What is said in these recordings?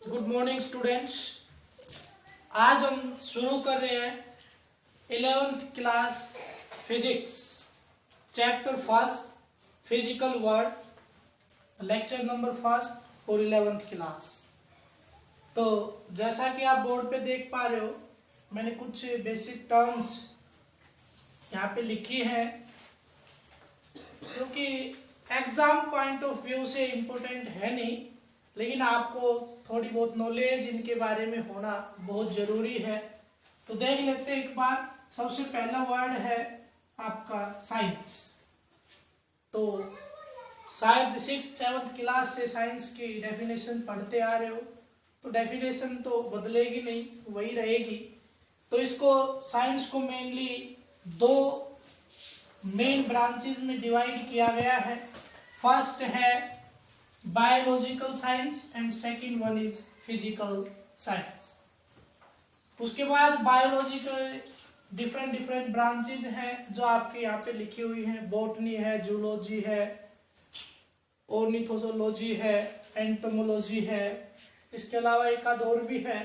Good morning students. आज हम शुरू कर रहे हैं 11th class physics chapter first physical world lecture number first for 11th class. तो जैसा कि आप बोर्ड पे देख पा रहे हो, मैंने कुछ बेसिक टर्म्स यहाँ पे लिखी हैं क्योंकि एग्जाम पॉइंट ऑफ व्यू से इम्पोर्टेंट है नहीं, लेकिन आपको थोड़ी बहुत नॉलेज इनके बारे में होना बहुत जरूरी है। तो देख लेते हैं एक बार। सबसे पहला वर्ड है आपका साइंस। तो शायद 6th-7th क्लास से साइंस की डेफिनेशन पढ़ते आ रहे हो, तो डेफिनेशन तो बदलेगी नहीं, वही रहेगी। तो इसको साइंस को मेनली दो मेन ब्रांचेस में डिवाइड किया गया है। फर्स्ट है biological science and second one is physical science. उसके बाद बायोलॉजी के डिफरेंट ब्रांचेस हैं जो आपके यहाँ पे लिखी हुई हैं। बॉटनी है, जूलॉजी है, ऑर्निथोलॉजी है, एंटोमोलॉजी है। इसके अलावा एक आध और भी है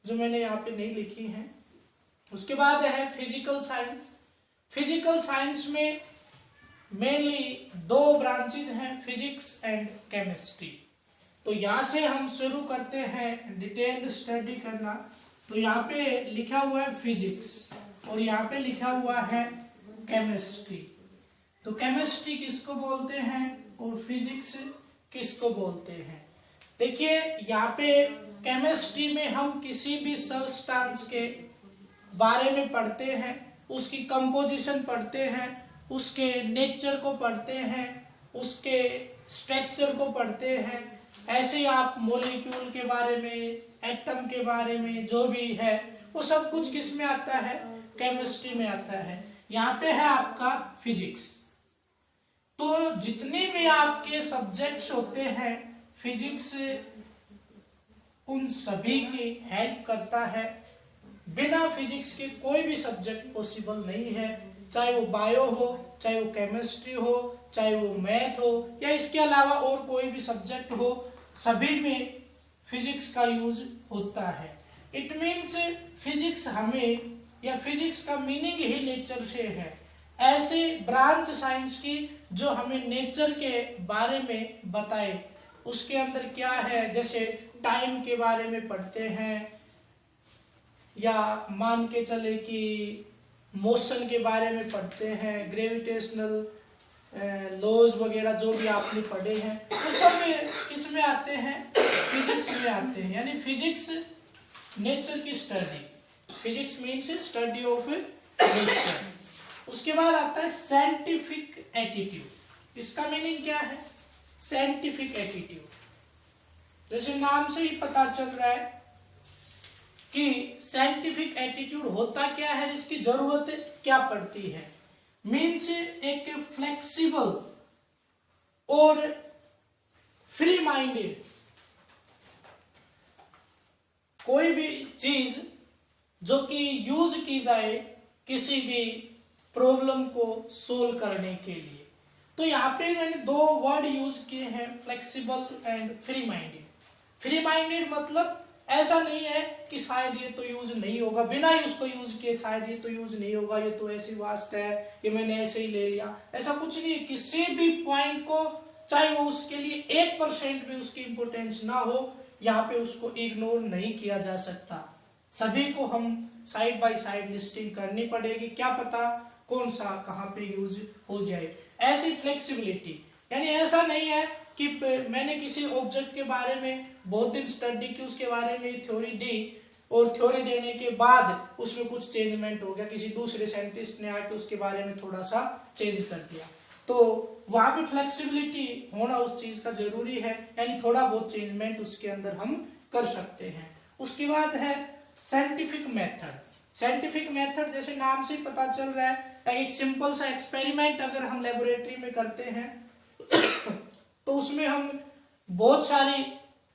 जो मैंने यहाँ पे नहीं लिखी है। उसके बाद है फिजिकल साइंस। फिजिकल साइंस में मेनली दो ब्रांचेस हैं, फिजिक्स एंड केमिस्ट्री। तो यहाँ से हम शुरू करते हैं डिटेल्ड स्टडी करना। तो यहाँ पे लिखा हुआ है फिजिक्स और यहाँ पे लिखा हुआ है केमिस्ट्री। तो केमिस्ट्री किसको बोलते हैं और फिजिक्स किसको बोलते हैं? देखिए यहाँ पे केमिस्ट्री में हम किसी भी सब्सटेंस के बारे में पढ़ते हैं, उसकी कंपोजिशन पढ़ते हैं, उसके नेचर को पढ़ते हैं, उसके स्ट्रक्चर को पढ़ते हैं। ऐसे ही आप मॉलिक्यूल के बारे में, एटम के बारे में जो भी है वो सब कुछ किस में आता है? केमिस्ट्री में आता है। यहाँ पे है आपका फिजिक्स। तो जितने भी आपके सब्जेक्ट्स होते हैं, फिजिक्स उन सभी की हेल्प करता है। बिना फिजिक्स के कोई भी सब्जेक्ट पॉसिबल नहीं है, चाहे वो बायो हो, चाहे वो केमिस्ट्री हो, चाहे वो मैथ हो या इसके अलावा और कोई भी सब्जेक्ट हो, सभी में फिजिक्स का यूज होता है। इट मीन्स फिजिक्स हमें, या फिजिक्स का मीनिंग ही नेचर से है। ऐसे ब्रांच साइंस की जो हमें नेचर के बारे में बताए। उसके अंदर क्या है, जैसे टाइम के बारे में पढ़ते हैं, या मान के चले कि मोशन के बारे में पढ़ते हैं, ग्रेविटेशनल लॉज वगैरह जो भी आपने पढ़े हैं, तो सब इसमें आते हैं, फिजिक्स में आते हैं। यानी फिजिक्स नेचर की study. Physics means study of nature. उसके बाद आता है साइंटिफिक एटीट्यूड। इसका मीनिंग क्या है? Scientific attitude. जैसे नाम से ही पता चल रहा है कि साइंटिफिक एटीट्यूड होता क्या है, इसकी जरूरत क्या पड़ती है। मीन्स एक फ्लेक्सिबल और फ्री माइंडेड कोई भी चीज जो कि यूज की जाए किसी भी प्रॉब्लम को सोल्व करने के लिए। तो यहाँ पे मैंने दो वर्ड यूज किए हैं, flexible and free minded. Free minded मतलब ऐसा नहीं है कि शायद ये तो यूज नहीं होगा, बिना ही उसको यूज किए शायद ये तो यूज नहीं होगा, ये तो ऐसी वास्ट है, ये मैंने ऐसे ही ले लिया। ऐसा कुछ नहीं है। किसी भी पॉइंट को, चाहे वो उसके लिए 1% भी उसकी इंपोर्टेंस ना हो, यहाँ पे उसको इग्नोर नहीं किया जा सकता। सभी को हम साइड बाय साइड लिस्टिंग करनी पड़ेगी, क्या पता कौन सा कहाँ पे यूज हो जाए। ऐसी फ्लेक्सिबिलिटी, यानी ऐसा नहीं है कि मैंने किसी ऑब्जेक्ट के बारे में बहुत दिन स्टडी की, उसके बारे में थ्योरी दी और थ्योरी देने के बाद उसमें कुछ चेंजमेंट हो गया, किसी दूसरे साइंटिस्ट ने आके उसके बारे में थोड़ा सा चेंज कर दिया। तो वहां पे फ्लेक्सिबिलिटी होना उस चीज का जरूरी है, यानी थोड़ा बहुत चेंजमेंट उसके अंदर हम कर सकते हैं। उसके बाद है साइंटिफिक मेथड। साइंटिफिक मेथड जैसे नाम से पता चल रहा है, एक सिंपल सा एक्सपेरिमेंट अगर हम लेबोरेटरी में करते हैं तो उसमें हम बहुत सारी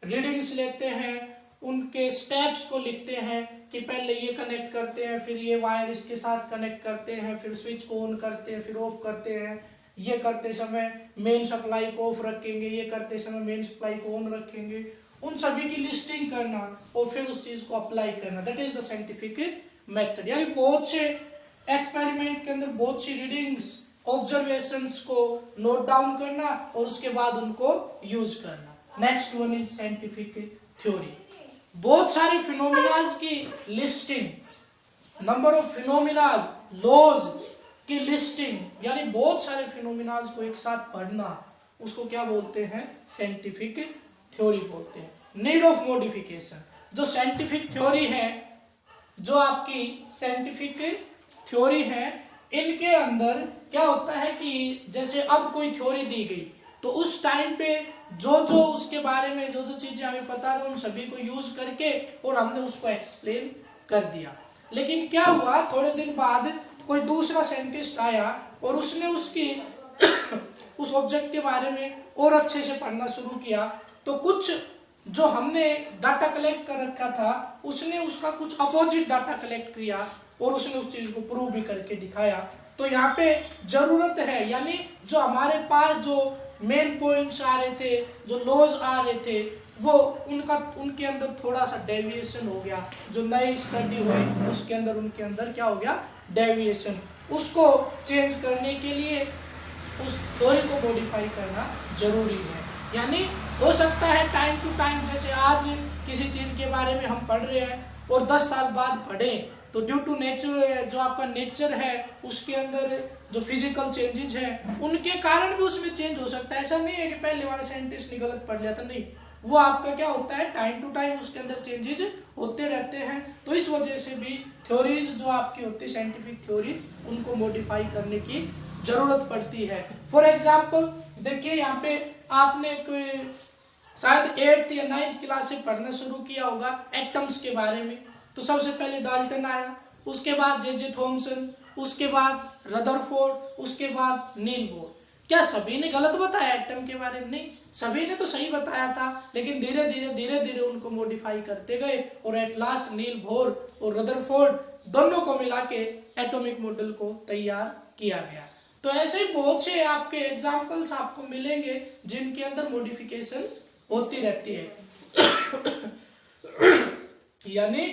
रीडिंग्स लेते हैं, उनके स्टेप्स को लिखते हैं कि पहले ये कनेक्ट करते हैं, फिर ये वायर इसके साथ कनेक्ट करते हैं, फिर स्विच को ऑन करते हैं, फिर ऑफ करते हैं, ये करते समय मेन सप्लाई को ऑफ रखेंगे, ये करते समय मेन सप्लाई को ऑन रखेंगे, उन सभी की लिस्टिंग करना और फिर उस चीज को अप्लाई करना, that is the scientific method. यानी बहुत से एक्सपेरिमेंट के अंदर बहुत सी रीडिंग्स, ऑब्जर्वेशंस को नोट डाउन करना और उसके बाद उनको यूज करना। Next one is scientific theory. बहुत सारे फिनोमिनाज की listing, number of phenomenas, laws की लिस्टिंग, यानी बहुत सारे फिनोमिनाज को एक साथ पढ़ना, उसको क्या बोलते हैं? साइंटिफिक थ्योरी बोलते हैं। नीड ऑफ मॉडिफिकेशन, जो साइंटिफिक थ्योरी है, जो आपकी साइंटिफिक थ्योरी है, इनके अंदर क्या होता है कि जैसे अब कोई थ्योरी दी गई तो उस टाइम पे जो जो उसके बारे में जो जो चीजें हमें पता है उन सभी को यूज करके और हमने उसको एक्सप्लेन कर दिया। लेकिन क्या हुआ, थोड़े दिन बाद कोई दूसरा साइंटिस्ट आया और उसने उसकी उस ऑब्जेक्ट के बारे में और अच्छे से पढ़ना शुरू किया, तो कुछ जो हमने डाटा कलेक्ट कर रखा था उसने उसका कुछ अपोजिट डाटा कलेक्ट किया और उसने उस चीज को प्रूव भी करके दिखाया। तो यहाँ पे जरूरत है, यानी जो हमारे पास जो मेन पॉइंट्स आ रहे थे, जो लॉज आ रहे थे, वो उनके अंदर थोड़ा सा डेविएशन हो गया। जो नई स्टडी हुई उसके अंदर उनके अंदर क्या हो गया? डेविएशन। उसको चेंज करने के लिए उस थ्योरी को मॉडिफाई करना जरूरी है। यानी हो सकता है टाइम टू टाइम, जैसे आज किसी चीज के बारे में हम पढ़ रहे हैं और 10 साल बाद पढ़ें तो ड्यू टू नेचर, जो आपका नेचर है उसके अंदर जो फिजिकल चेंजेस हैं उनके कारण भी उसमें चेंज हो सकता है। ऐसा नहीं है कि पहले वाले साइंटिस्ट ने गलत पढ़ लिया था, नहीं, वो आपका क्या होता है, टाइम टू टाइम उसके अंदर चेंजेस होते रहते हैं। तो इस वजह से भी थ्योरीज जो आपकी होती है साइंटिफिक थ्योरी, उनको मॉडिफाई करने की जरूरत पड़ती है। फॉर एग्जाम्पल देखिए, यहाँ पे आपने कोई शायद 8th या 9th क्लास से पढ़ना शुरू किया होगा एटम्स के बारे में। तो सबसे पहले डाल्टन आया, उसके बाद जे थॉमसन, उसके बाद रदरफोर्ड, उसके बाद नील बोर। क्या सभी ने गलत बताया एटम के बारे में? नहीं, सभी ने तो सही बताया था, लेकिन धीरे धीरे उनको मॉडिफाई करते गए और एट लास्ट नील बोर और रदरफोर्ड दोनों को मिला के एटॉमिक मॉडल को तैयार किया गया। तो ऐसे ही बहुत से आपके एग्जाम्पल्स आपको मिलेंगे जिनके अंदर मॉडिफिकेशन होती रहती है। यानी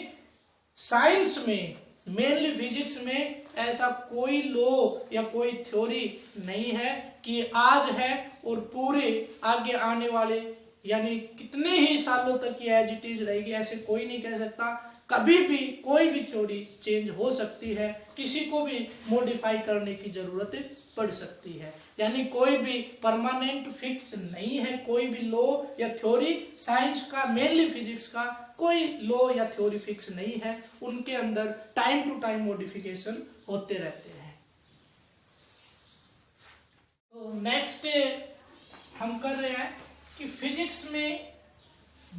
साइंस में, मेनली फिजिक्स में, ऐसा कोई लॉ या कोई थ्योरी नहीं है कि आज है और पूरे आगे आने वाले यानी कितने ही सालों तक ये एज इट इज रहेगी, ऐसे कोई नहीं कह सकता। कभी भी कोई भी थ्योरी चेंज हो सकती है, किसी को भी मॉडिफाई करने की जरूरत पड़ सकती है। यानी कोई भी परमानेंट फिक्स नहीं है, कोई भी लॉ या थ्योरी साइंस का, मेनली फिजिक्स का कोई लॉ या थ्योरी फिक्स नहीं है, उनके अंदर टाइम टू टाइम मॉडिफिकेशन होते रहते हैं। तो नेक्स्ट हम कर रहे हैं कि फिजिक्स में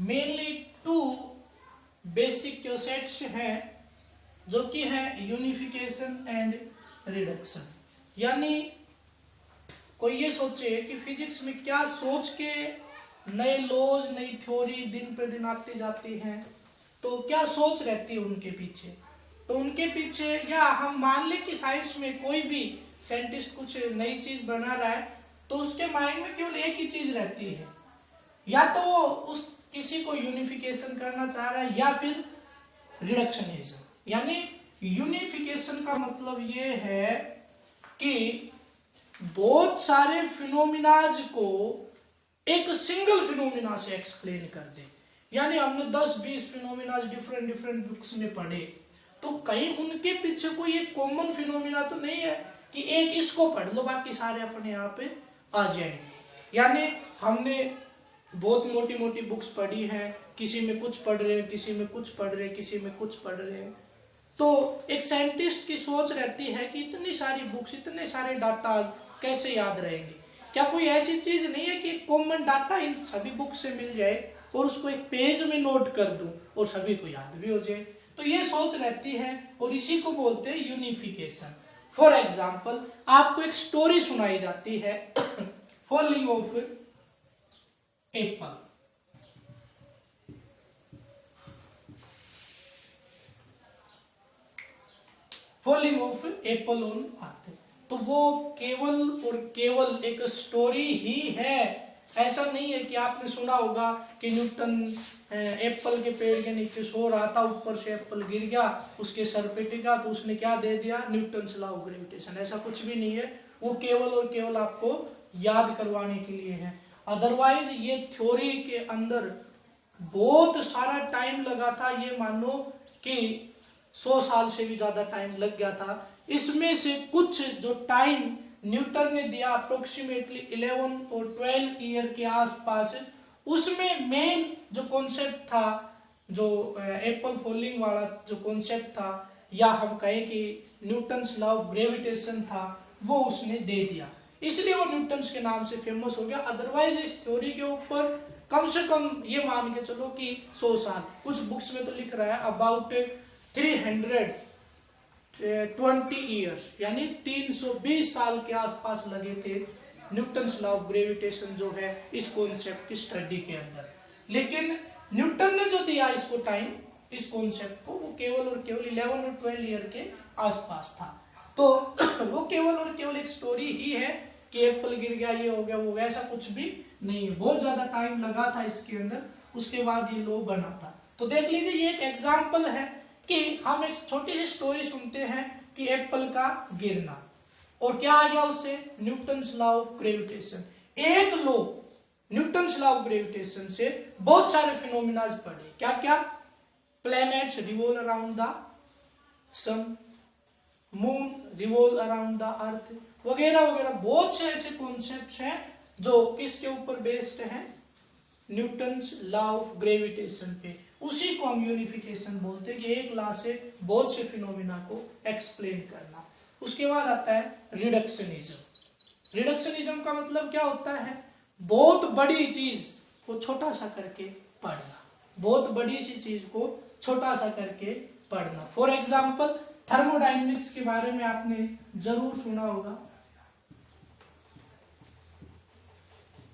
मेनली 2 बेसिक कॉन्सेप्ट्स हैं, जो कि है यूनिफिकेशन एंड रिडक्शन। यानी कोई ये सोचे कि फिजिक्स में क्या सोच के नए लॉज, नई थ्योरी दिन पर दिन आती जाती हैं, तो क्या सोच रहती है उनके पीछे। तो उनके पीछे, या हम मान ले कि साइंस में कोई भी साइंटिस्ट कुछ नई चीज बना रहा है, तो उसके माइंड में केवल एक ही चीज रहती है, या तो वो उस किसी को यूनिफिकेशन करना चाह रहा है या फिर रिडक्शनिज्म। यानी यूनिफिकेशन का मतलब ये है कि बहुत सारे फिनोमिनाज को एक सिंगल फिनोमिना से एक्सप्लेन कर दे। यानी हमने 10-20 फिनोमिनाज डिफरेंट बुक्स में पढ़े, तो कहीं उनके पीछे कोई एक कॉमन फिनोमिना तो नहीं है कि एक इसको पढ़ लो बाकी सारे अपने आप पे आ जाएंगे। यानी हमने बहुत मोटी मोटी बुक्स पढ़ी हैं, किसी में कुछ पढ़ रहे हैं, किसी में कुछ पढ़ रहे हैं, किसी में कुछ पढ़ रहे हैं, तो एक साइंटिस्ट की सोच रहती है कि इतनी सारी बुक्स, इतने सारे डाटा कैसे याद रहेंगे। क्या कोई ऐसी चीज नहीं है कि कॉमन डाटा इन सभी बुक से मिल जाए और उसको एक पेज में नोट कर दूं और सभी को याद भी हो जाए। तो ये सोच रहती है और इसी को बोलते हैं यूनिफिकेशन। फॉर एग्जाम्पल, आपको एक स्टोरी सुनाई जाती है falling of Apple. Falling of Apple on earth, तो वो केवल और केवल एक स्टोरी ही है। ऐसा नहीं है कि आपने सुना होगा कि न्यूटन एप्पल के पेड़ के नीचे सो रहा था, ऊपर से एप्पल गिर गया, उसके सर पे टिका, तो उसने क्या दे दिया, न्यूटन्स लॉ ऑफ ग्रेविटेशन। ऐसा कुछ भी नहीं है, वो केवल और केवल आपको याद करवाने के लिए है। अदरवाइज ये थ्योरी के अंदर बहुत सारा टाइम लगा था, ये मानो कि 100 साल से भी ज्यादा टाइम लग गया था। इसमें से कुछ जो टाइम न्यूटन ने दिया अप्रोक्सीमेटली 11 और 12 ईयर के आसपास, उसमें मेन जो कॉन्सेप्ट था, जो एप्पल फॉलिंग वाला जो कॉन्सेप्ट था, या हम कहें कि न्यूटन्स लॉ ऑफ ग्रेविटेशन था, वो उसने दे दिया, इसलिए वो न्यूटन्स के नाम से फेमस हो गया। अदरवाइज इस थ्योरी के ऊपर कम से कम ये मान के चलो कि 100 साल, कुछ बुक्स में तो लिख रहा है अबाउट 320 ईयर्स, यानी 320 साल के आसपास लगे थे न्यूटन्स लॉ ऑफ ग्रेविटेशन जो है इस कॉन्सेप्ट की स्टडी के अंदर। लेकिन न्यूटन ने जो दिया इसको टाइम, इस कॉन्सेप्ट को, वो केवल और केवल 11 और 12 ईयर के आसपास था। तो वो केवल और केवल एक स्टोरी ही है कि एप्पल गिर गया, ये हो गया, वो गया, ऐसा कुछ भी नहीं है। बहुत ज्यादा टाइम लगा था इसके अंदर, उसके बाद ये लॉ बना था। तो देख लीजिए, ये एक एग्जाम्पल है कि हम एक छोटी सी स्टोरी सुनते हैं कि एप्पल का गिरना, और क्या आ गया उससे, न्यूटन्स लॉ ऑफ ग्रेविटेशन। एक law Newton's law of gravitation से बहुत सारे फिनोमिनाज पढ़े। क्या क्या, planets revolve around the sun, moon revolve around the earth, वगैरह वगैरह बहुत से ऐसे कॉन्सेप्ट्स हैं जो किसके ऊपर बेस्ड हैं, न्यूटन्स लॉ ऑफ ग्रेविटेशन पे। उसी को हम यूनिफिकेशन बोलते हैं कि एक लॉ से बहुत से फिनोमिना को एक्सप्लेन करना। उसके बाद आता है रिडक्शनिज्म। रिडक्शनिज्म का मतलब क्या होता है, बहुत बड़ी चीज को छोटा सा करके पढ़ना, बहुत बड़ी सी चीज को छोटा सा करके पढ़ना। फॉर एग्जाम्पल थर्मोडायनेमिक्स के बारे में आपने जरूर सुना होगा।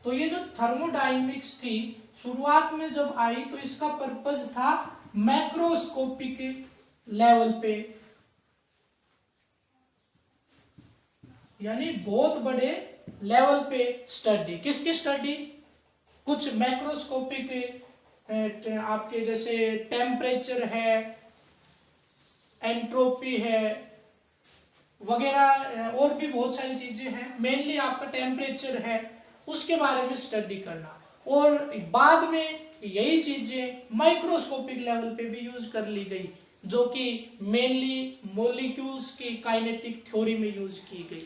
तो ये जो थर्मोडायनेमिक्स थी, शुरुआत में जब आई तो इसका पर्पस था मैक्रोस्कोपिक लेवल पे, यानी बहुत बड़े लेवल पे स्टडी। किसकी स्टडी, कुछ मैक्रोस्कोपिक आपके जैसे टेम्परेचर है, एंट्रोपी है, वगैरह और भी बहुत सारी चीजें हैं। मेनली आपका टेम्परेचर है, उसके बारे में स्टडी करना। और बाद में यही चीजें माइक्रोस्कोपिक लेवल पे भी यूज कर ली गई, जो कि मेनली मॉलिक्यूल्स की काइनेटिक थ्योरी में यूज की गई।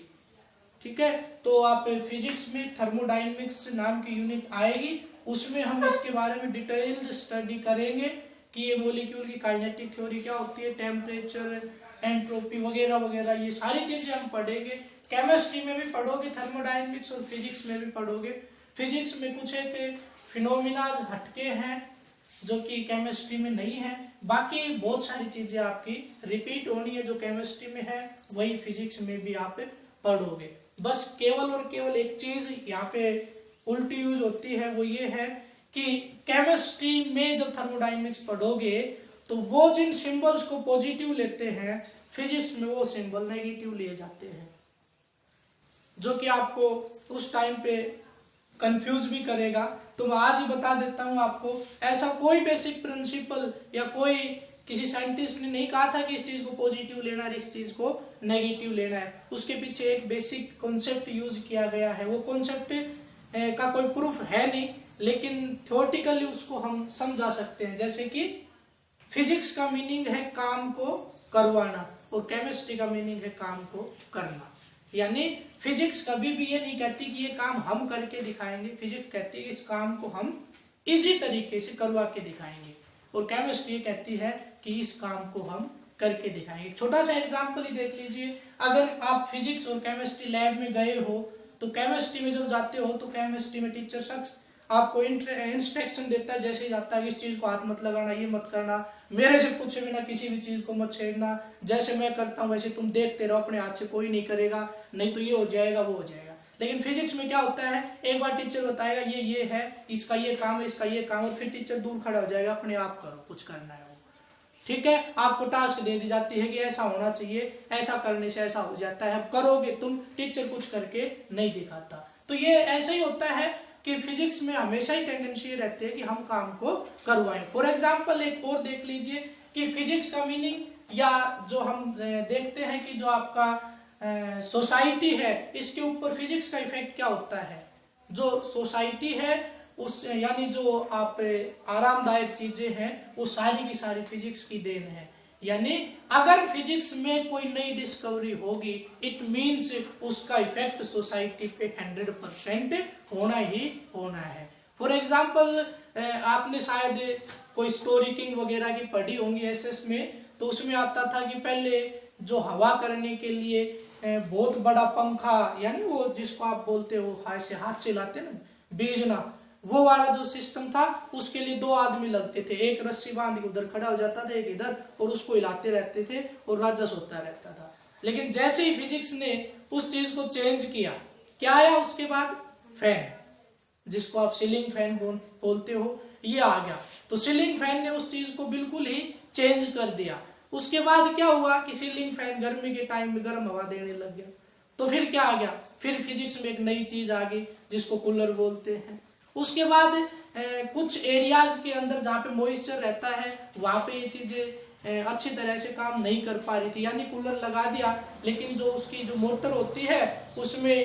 ठीक है, तो आप फिजिक्स में थर्मोडायनेमिक्स नाम की यूनिट आएगी, उसमें हम इसके बारे में डिटेल्ड स्टडी करेंगे कि ये मॉलिक्यूल की काइनेटिक थ्योरी क्या होती है, टेम्परेचर, एंट्रोपी वगैरह वगैरह, ये सारी चीजें हम पढ़ेंगे। केमिस्ट्री में भी पढ़ोगे थर्मोडायनेमिक्स, और फिजिक्स में भी पढ़ोगे। फिजिक्स में कुछ एक फिनोमिनाज हटके हैं जो कि केमिस्ट्री में नहीं है, बाकी बहुत सारी चीजें आपकी रिपीट होनी है, जो केमिस्ट्री में है वही फिजिक्स में भी आप पढ़ोगे। बस केवल और केवल एक चीज यहाँ पे उल्टी यूज होती है, वो ये है कि केमिस्ट्री में जब थर्मोडायनेमिक्स पढ़ोगे तो वो जिन सिंबल्स को पॉजिटिव लेते हैं, फिजिक्स में वो सिंबल नेगेटिव लिए जाते हैं, जो कि आपको उस टाइम पे कंफ्यूज भी करेगा। तो मैं आज ही बता देता हूं आपको, ऐसा कोई बेसिक प्रिंसिपल या कोई किसी साइंटिस्ट ने नहीं कहा था कि इस चीज को पॉजिटिव लेना है, इस चीज को नेगेटिव लेना है। उसके पीछे एक बेसिक कॉन्सेप्ट यूज किया गया है। वो कॉन्सेप्ट का कोई प्रूफ है नहीं, लेकिन थ्योरेटिकली उसको हम समझा सकते हैं। जैसे कि फिजिक्स का मीनिंग है काम को करवाना, और केमिस्ट्री का मीनिंग है काम को करना। यानी फिजिक्स कभी भी ये नहीं कहती कि ये काम हम करके दिखाएंगे, फिजिक्स कहती है इस काम को हम इजी तरीके से करवा के दिखाएंगे, और केमिस्ट्री कहती है कि इस काम को हम करके दिखाएंगे। छोटा सा एग्जांपल ही देख लीजिए, अगर आप फिजिक्स और केमिस्ट्री लैब में गए हो, तो केमिस्ट्री में जब जाते हो तो केमिस्ट्री में टीचर शख्स आपको इंस्ट्रक्शन देता है, जैसे जाता है इस चीज को हाथ मत लगाना, ये मत करना, मेरे से पूछे बिना किसी भी चीज को मत छेड़ना, जैसे मैं करता हूँ वैसे तुम देखते रहो, अपने हाथ से कोई नहीं करेगा, नहीं तो ये हो जाएगा वो हो जाएगा। लेकिन फिजिक्स में क्या होता है, एक बार टीचर बताएगा ये है, इसका ये काम है, इसका ये काम, और फिर टीचर दूर खड़ा हो जाएगा, अपने आप करो, कुछ करना है वो। ठीक है, आपको टास्क दे दी जाती है कि ऐसा होना चाहिए, ऐसा करने से ऐसा हो जाता है, अब करोगे तुम, टीचर कुछ करके नहीं दिखाता। तो ये ऐसा ही होता है, कि फिजिक्स में हमेशा ही टेंडेंसी रहती है कि हम काम को करवाएं। फॉर एग्जांपल एक और देख लीजिए कि फिजिक्स का मीनिंग या जो हम देखते हैं कि जो आपका सोसाइटी है इसके ऊपर फिजिक्स का इफेक्ट क्या होता है। जो सोसाइटी है उस यानी जो आप आरामदायक चीजें हैं वो सारी की सारी फिजिक्स की देन है। यानी अगर फिजिक्स में कोई नई डिस्कवरी होगी इट मीन्स उसका इफेक्ट सोसाइटी पे 100% होना ही होना है। फॉर एग्जांपल आपने शायद कोई स्टोरी किंग वगैरह की पढ़ी होंगी एसएस में, तो उसमें आता था कि पहले जो हवा करने के लिए बहुत बड़ा पंखा यानी वो जिसको आप बोलते हो हाथ से लाते ना बीजना, वो वाला जो सिस्टम था उसके लिए 2 आदमी लगते थे, एक रस्सी बांध के उधर खड़ा हो जाता था एक इधर और उसको हिलाते रहते थे और राजा सोता रहता था। लेकिन जैसे ही फिजिक्स ने उस चीज को चेंज किया, क्या आया उसके बाद? फैन, जिसको आप सीलिंग फैन बोलते हो, ये आ गया। तो सीलिंग फैन ने उस चीज को बिल्कुल ही चेंज कर दिया। उसके बाद क्या हुआ कि सीलिंग फैन गर्मी के टाइम में गर्म हवा देने लग गया। तो फिर क्या आ गया? फिर फिजिक्स में एक नई चीज आ गई जिसको कूलर बोलते हैं। उसके बाद कुछ एरियाज के अंदर जहाँ पे मॉइस्चर रहता है वहां पे ये चीजें अच्छी तरह से काम नहीं कर पा रही थी, यानी कूलर लगा दिया लेकिन जो उसकी जो मोटर होती है उसमें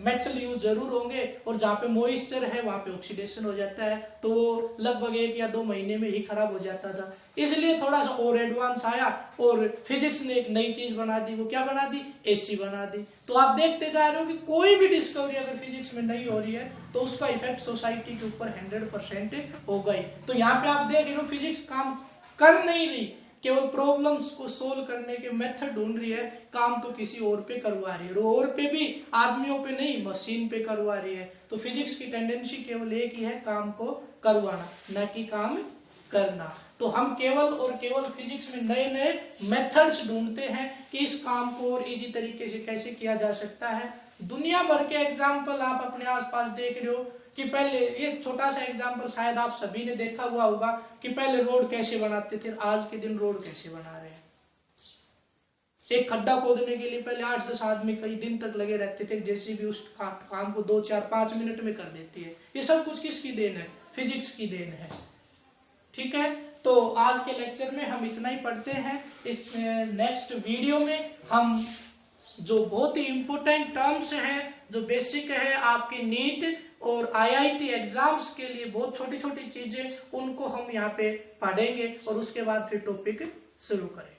मेटल यूज जरूर होंगे और जहाँ पे मॉइस्चर है वहां पे ऑक्सीडेशन हो जाता है, तो वो लगभग 1 या 2 महीने में ही खराब हो जाता था। इसलिए थोड़ा सा और एडवांस आया और फिजिक्स ने एक नई चीज बना दी। वो क्या बना दी? एसी बना दी। तो आप देखते जा रहे हो कि कोई भी डिस्कवरी अगर फिजिक्स में नहीं हो रही है तो उसका इफेक्ट सोसाइटी के ऊपर 100% हो गई। तो यहाँ पे आप देख रहे हो फिजिक्स काम कर नहीं रही, केवल प्रॉब्लम्स को सोल्व करने के मेथड ढूंढ रही है, काम तो किसी और पे करवा रही है और पे भी आदमियों पे नहीं मशीन पे करवा रही है। तो फिजिक्स की टेंडेंसी केवल एक ही है, काम को करवाना, न कि काम करना। तो हम केवल और केवल फिजिक्स में नए नए मेथड्स ढूंढते हैं कि इस काम को और इजी तरीके से कैसे किया जा सकता है। दुनिया भर के एग्जाम्पल आप अपने आसपास देख रहे हो कि पहले ये छोटा सा एग्जाम्पल शायद आप सभी ने देखा हुआ होगा कि पहले रोड कैसे बनाते थे, आज के दिन रोड कैसे बना रहे हैं। एक खड्डा खोदने के लिए पहले 8-10 आदमी कई दिन तक लगे रहते थे, जैसे भी उस काम को 2, 4, 5 मिनट में कर देती है। ये सब कुछ किसकी देन है? फिजिक्स की देन है। ठीक है, तो आज के लेक्चर में हम इतना ही पढ़ते हैं। इस नेक्स्ट वीडियो में हम जो बहुत ही इंपॉर्टेंट टर्म्स हैं, जो बेसिक है आपके नीट और आईआईटी एग्जाम्स के लिए बहुत छोटी छोटी चीजें, उनको हम यहाँ पे पढ़ेंगे और उसके बाद फिर टॉपिक शुरू करेंगे।